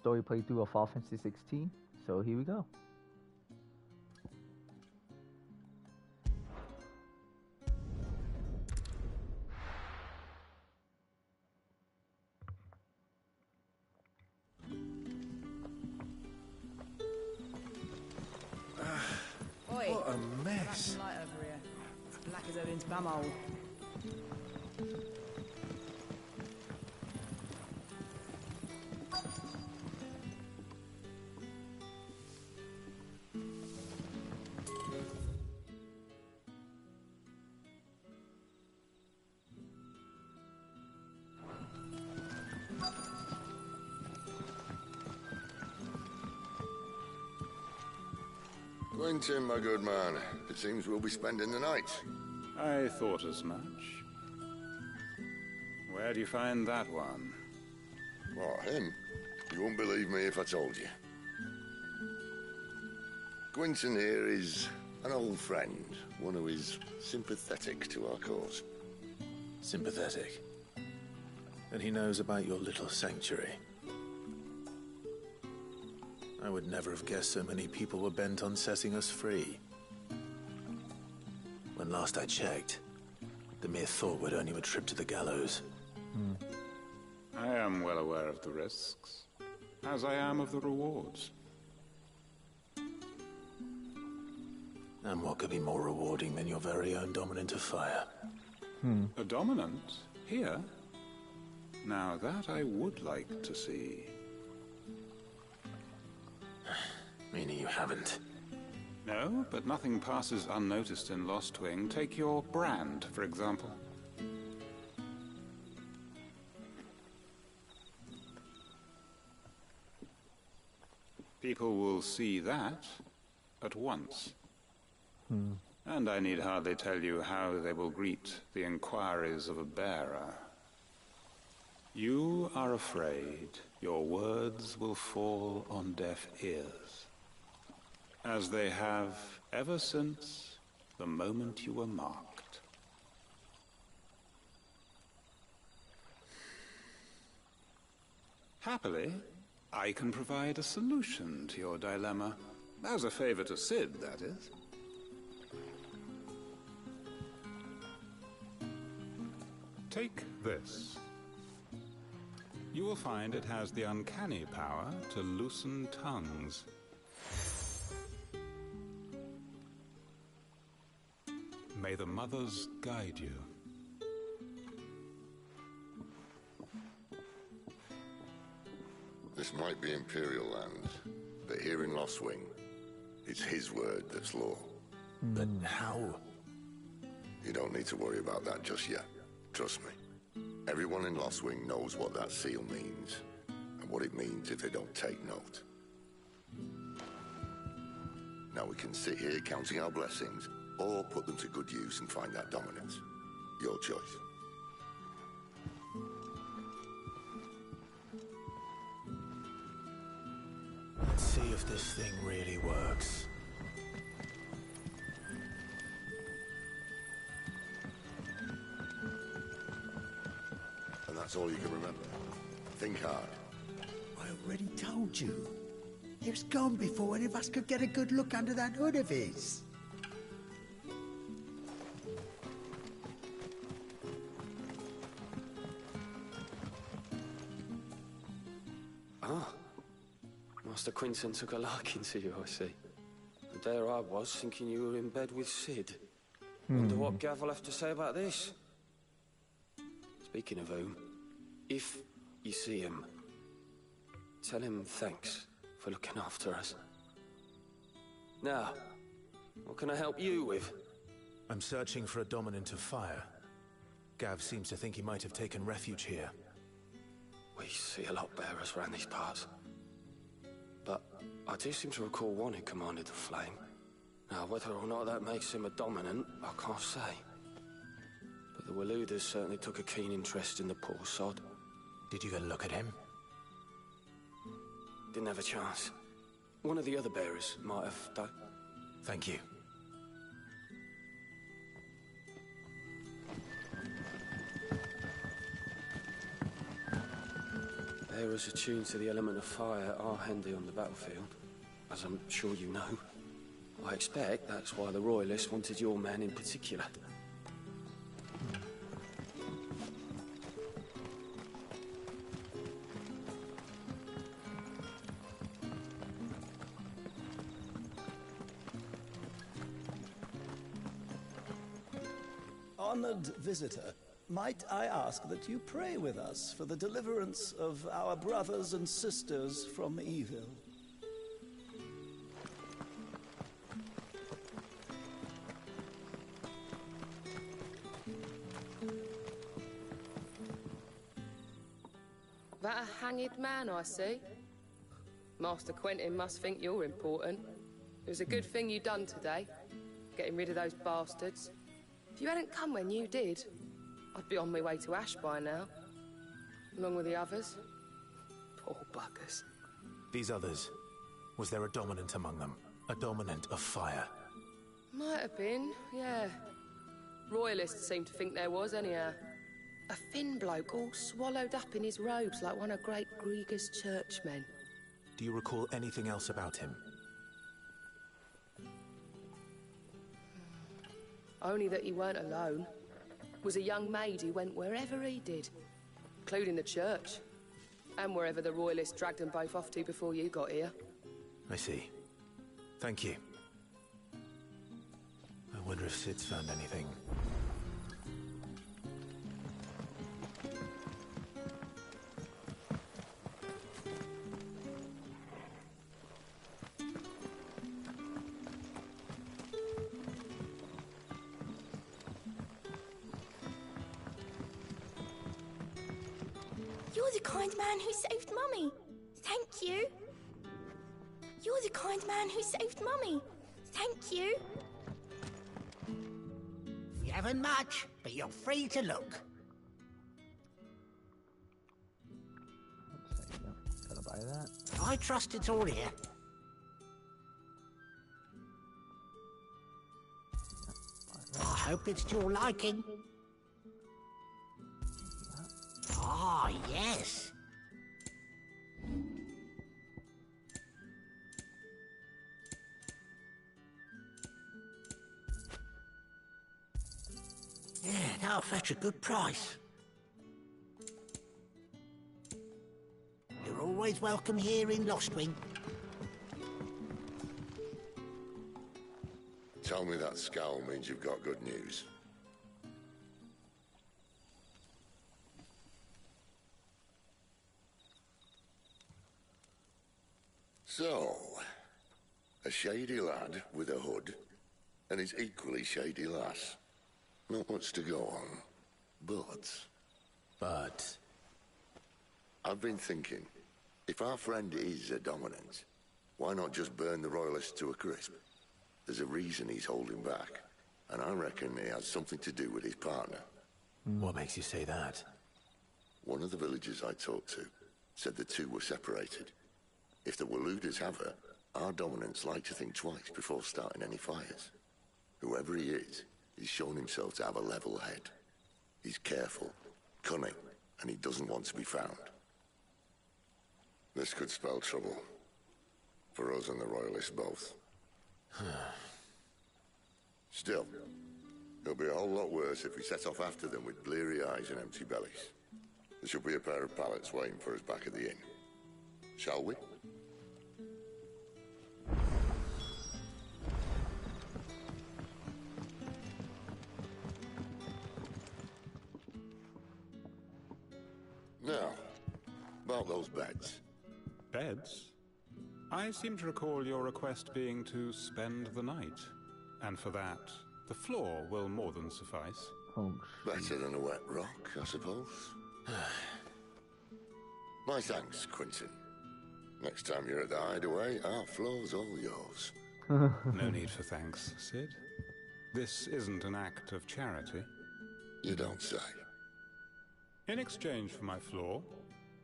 story playthrough of Final Fantasy 16. So here we go. Oi. What a mess. Light over here. It's black as Odin's bumhole. Quentin, my good man. It seems we'll be spending the night. I thought as much. Where do you find that one? What, him? You won't believe me if I told you. Quentin here is an old friend, one who is sympathetic to our cause. Sympathetic. And he knows about your little sanctuary. I would never have guessed so many people were bent on setting us free. When last I checked, the mere thought would earn you a trip to the gallows. I am well aware of the risks, as I am of the rewards. And what could be more rewarding than your very own dominant of fire? A dominant? Here? Now that I would like to see. Meaning you haven't. No, but nothing passes unnoticed in Lost Wing. Take your brand, for example. People will see that at once. And I need hardly tell you how they will greet the inquiries of a bearer. You are afraid your words will fall on deaf ears, as they have ever since the moment you were marked. Happily, I can provide a solution to your dilemma. As a favor to Sid, that is. Take this. You will find it has the uncanny power to loosen tongues. May the mothers guide you. This might be Imperial land, but here in Lost Wing, it's his word that's law. But how? You don't need to worry about that just yet. Trust me. Everyone in Lost Wing knows what that seal means, and what it means if they don't take note. Now we can sit here counting our blessings, or put them to good use and find that dominance. Your choice. Let's see if this thing really works. And that's all you can remember. Think hard. I already told you. He was gone before any of us could get a good look under that hood of his. Ah. Master Quinton took a liking to you, I see. And there I was, thinking you were in bed with Sid. Wonder what Gav will have to say about this. Speaking of whom, if you see him, tell him thanks for looking after us. Now, what can I help you with? I'm searching for a dominant of fire. Gav seems to think he might have taken refuge here. We see a lot bearers around these parts. But I do seem to recall one who commanded the flame. Now, whether or not that makes him a dominant, I can't say. But the Waluders certainly took a keen interest in the poor sod. Did you get a look at him? Didn't have a chance. One of the other bearers might have done. Thank you. Bearers bearers attuned to the element of fire are handy on the battlefield, as I'm sure you know. I expect that's why the Royalists wanted your man in particular. Honored visitor, might I ask that you pray with us for the deliverance of our brothers and sisters from evil? That a hanged man I see? Master Quentin must think you're important. It was a good thing you done today, getting rid of those bastards. If you hadn't come when you did, I'd be on my way to Ash by now, along with the others. Poor buggers. These others, was there a dominant among them? A dominant of fire? Might have been, yeah. Royalists seem to think there was, anyhow. A thin bloke all swallowed up in his robes like one of Great Gregor's churchmen. Do you recall anything else about him? Only that he weren't alone. Was a young maid who went wherever he did, including the church, and wherever the Royalists dragged them both off to before you got here. I see. Thank you. I wonder if Sid's found anything. You're the kind man who saved Mummy. Thank you. You're the kind man who saved Mummy. Thank you. You haven't much, but you're free to look. Gotta buy that. I trust it's all here. I hope it's to your liking. Ah, yes. Yeah, that'll fetch a good price. You're always welcome here in Lostwing. Tell me that scowl means you've got good news. So, a shady lad with a hood, and his equally shady lass. Not much to go on, but... I've been thinking, if our friend is a dominant, why not just burn the Royalists to a crisp? There's a reason he's holding back, and I reckon he has something to do with his partner. What makes you say that? One of the villagers I talked to said the two were separated. If the Waluders have her, our dominants like to think twice before starting any fires. Whoever he is, he's shown himself to have a level head. He's careful, cunning, and he doesn't want to be found. This could spell trouble. For us and the Royalists both. Still, it'll be a whole lot worse if we set off after them with bleary eyes and empty bellies. There should be a pair of pallets waiting for us back at the inn. Shall we? Now, about those beds. Beds? I seem to recall your request being to spend the night. And for that, the floor will more than suffice. Oh, Better than a wet rock, I suppose. My thanks, Quentin. Next time you're at the hideaway, our floor's all yours. No need for thanks, Sid. This isn't an act of charity. You don't say. In exchange for my floor,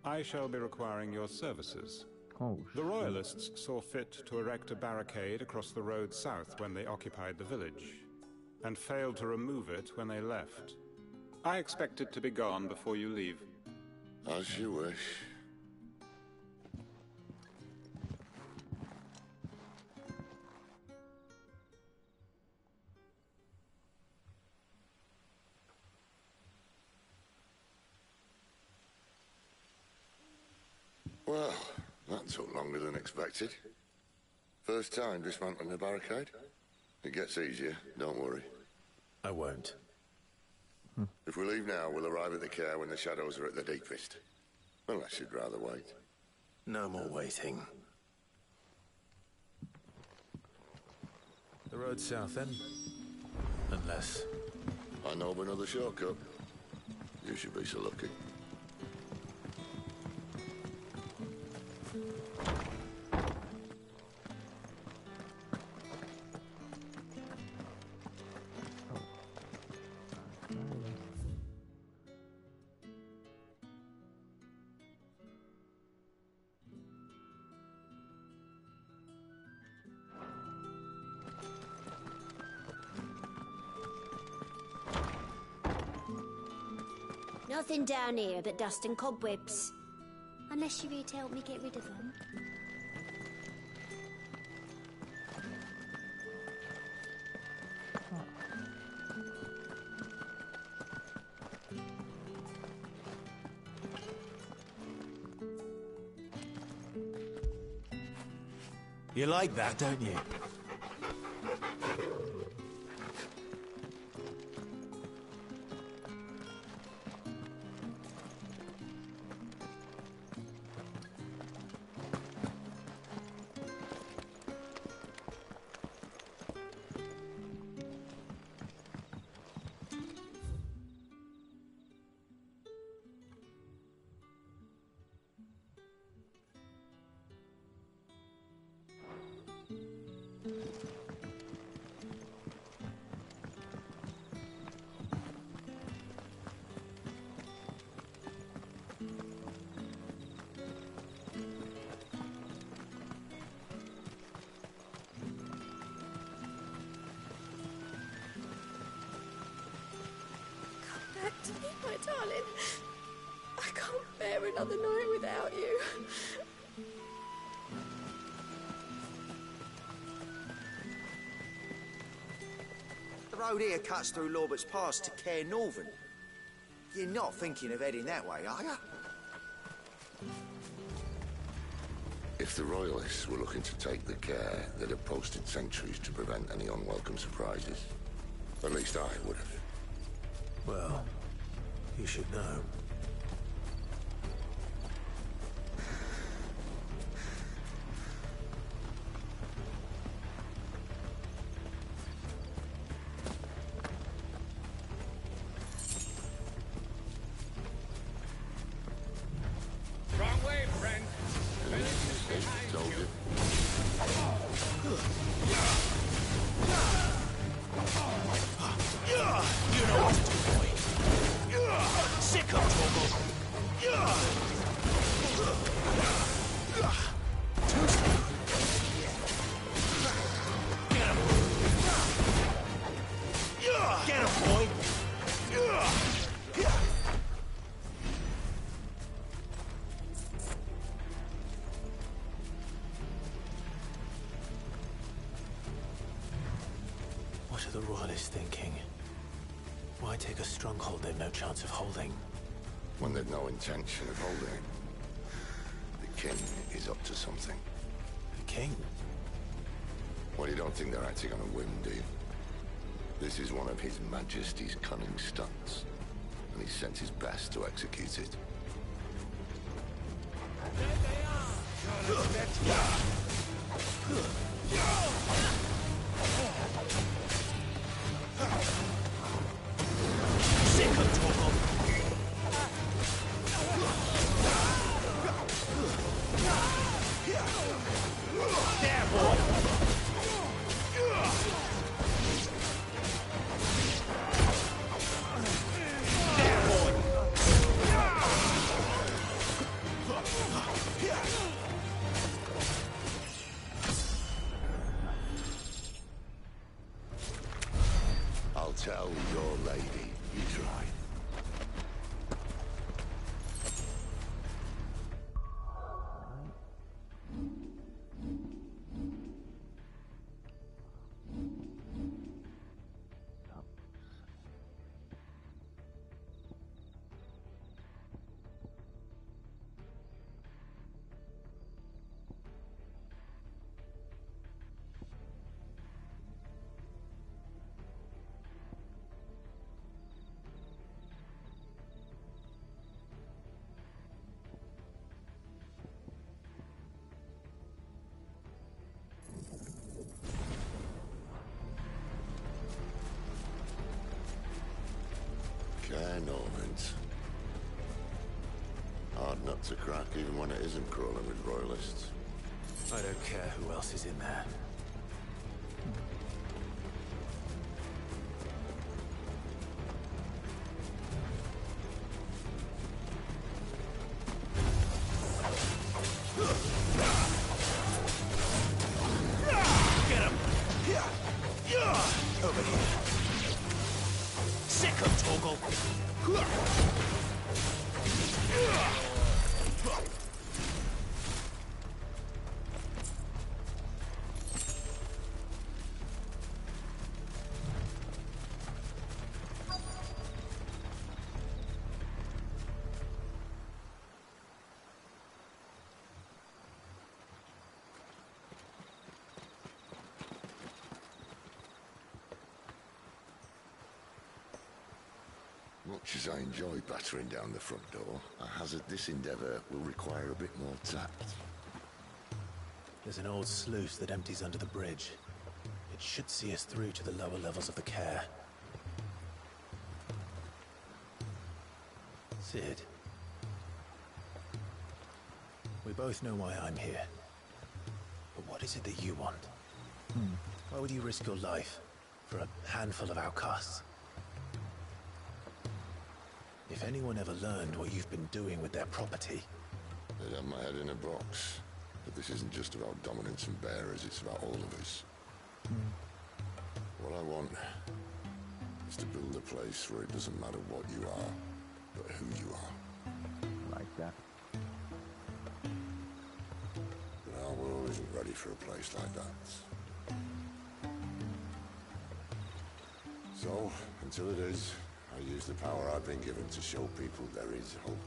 I shall be requiring your services. oh, The Royalists saw fit to erect a barricade across the road south when they occupied the village, and failed to remove it when they left. I expect it to be gone before you leave. As you wish. That took longer than expected. First time dismantling a barricade? It gets easier, don't worry. I won't. If we leave now, we'll arrive at the care when the shadows are at their deepest. Unless you'd rather wait. No more waiting. The road south then? Unless... I know of another shortcut. You should be so lucky. Nothing down here but dust and cobwebs. Unless you're here to help me get rid of them. You like that, don't you? Back to me, my darling. I can't bear another night without you. The road here cuts through Lorbert's Pass to Care Northern. You're not thinking of heading that way, are you? If the Royalists were looking to take the care, they'd have posted sentries to prevent any unwelcome surprises. At least I would have. Well, you should know. Wrong way, friend. Told you. You know what to do, boy. Sick of trouble. Get him, boy. What are the Royalists thinking? Why take a stronghold they've no chance of holding? When they've no intention of holding it. The king is up to something. The king? Well, you don't think they're acting on a whim, do you? This is one of His Majesty's cunning stunts, and he sent his best to execute it. Sick of trouble. There, boy. There, boy. I'll tell your lady you tried. nut to crack even when it isn't crawling with royalists. I don't care who else is in there. Get him! Over here. Sick of Toggle! Much as I enjoy battering down the front door, I hazard this endeavour will require a bit more tact. There's an old sluice that empties under the bridge. It should see us through to the lower levels of the care. Sid. We both know why I'm here. But what is it that you want? Why would you risk your life for a handful of outcasts? If anyone ever learned what you've been doing with their property... They'd have my head in a box. But this isn't just about dominance and bearers, it's about all of us. What I want is to build a place where it doesn't matter what you are, but who you are. Like that. But our world isn't ready for a place like that. So, until it is, I use the power I've been given to show people there is hope.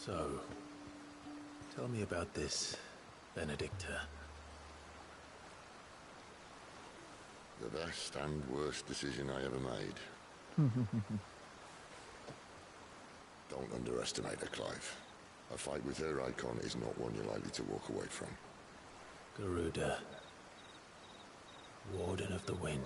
So, tell me about this, Benedicta. The best and worst decision I ever made. Don't underestimate her, Clive. A fight with her icon is not one you're likely to walk away from. Garuda. Warden of the Wind.